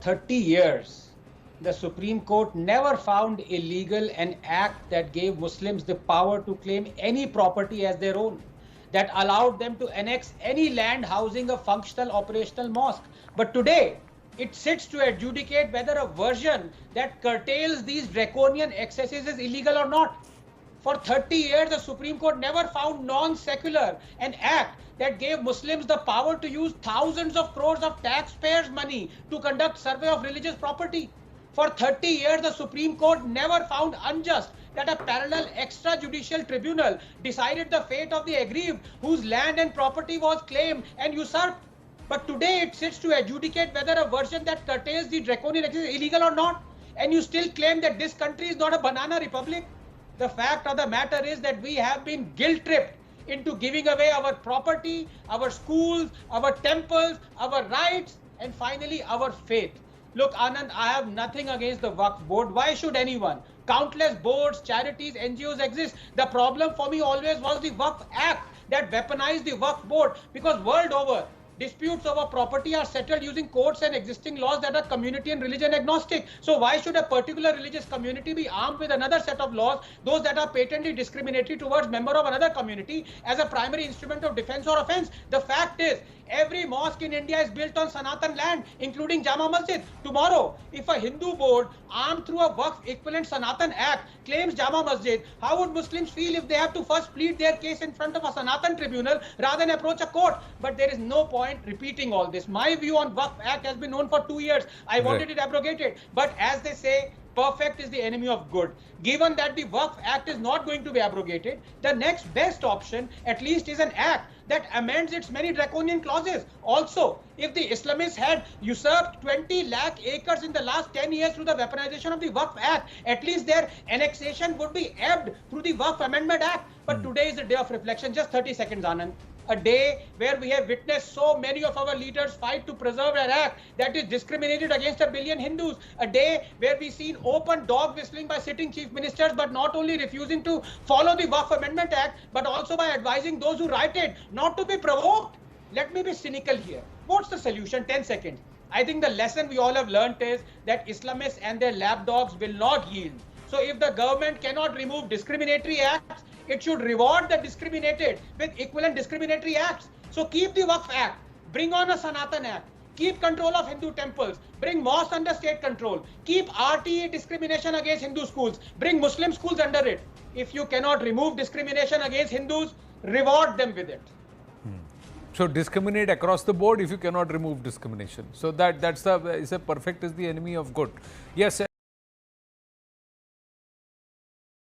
30 years, the Supreme Court never found illegal an act that gave Muslims the power to claim any property as their own, that allowed them to annex any land housing a functional operational mosque. But today, it sits to adjudicate whether a version that curtails these draconian excesses is illegal or not. For 30 years, the Supreme Court never found non-secular an act that gave Muslims the power to use thousands of crores of taxpayers' money to conduct survey of religious property. For 30 years, the Supreme Court never found unjust that a parallel extrajudicial tribunal decided the fate of the aggrieved whose land and property was claimed and usurped. But today it sits to adjudicate whether a version that curtails the draconian excess is illegal or not. And you still claim that this country is not a banana republic. The fact of the matter is that we have been guilt-tripped into giving away our property, our schools, our temples, our rights, and finally our faith. Look, Anand, I have nothing against the Waqf board. Why should anyone? Countless boards, charities, NGOs exist. The problem for me always was the Waqf Act that weaponized the Waqf board, because world over, disputes over property are settled using courts and existing laws that are community and religion agnostic. So why should a particular religious community be armed with another set of laws, those that are patently discriminatory towards member of another community, as a primary instrument of defense or offense? The fact is, every mosque in India is built on Sanatan land, including Jama Masjid. Tomorrow, if a Hindu board armed through a Waqf equivalent Sanatan Act claims Jama Masjid, how would Muslims feel if they have to first plead their case in front of a Sanatan tribunal rather than approach a court? But there is no point repeating all this. My view on Waqf Act has been known for 2 years. I wanted it abrogated. But as they say, perfect is the enemy of good. Given that the Waqf Act is not going to be abrogated, the next best option at least is an act that amends its many draconian clauses. Also, if the Islamists had usurped 20 lakh acres in the last 10 years through the weaponization of the Waqf Act, at least their annexation would be ebbed through the Waqf Amendment Act. But today is a day of reflection. Just 30 seconds, Anand. A day where we have witnessed so many of our leaders fight to preserve an act that is discriminated against 1 billion Hindus. A day where we've seen open dog whistling by sitting chief ministers, but not only refusing to follow the Waqf Amendment Act, but also by advising those who write it not to be provoked. Let me be cynical here. What's the solution? 10 seconds. I think the lesson we all have learned is that Islamists and their lapdogs will not yield. So if the government cannot remove discriminatory acts, it should reward the discriminated with equivalent discriminatory acts. So keep the Waqf Act, bring on a Sanatan Act, keep control of Hindu temples, bring mosques under state control, keep RTE discrimination against Hindu schools, bring Muslim schools under it. If you cannot remove discrimination against Hindus, reward them with it. So discriminate across the board if you cannot remove discrimination. So that's the perfect is the enemy of good. Yes.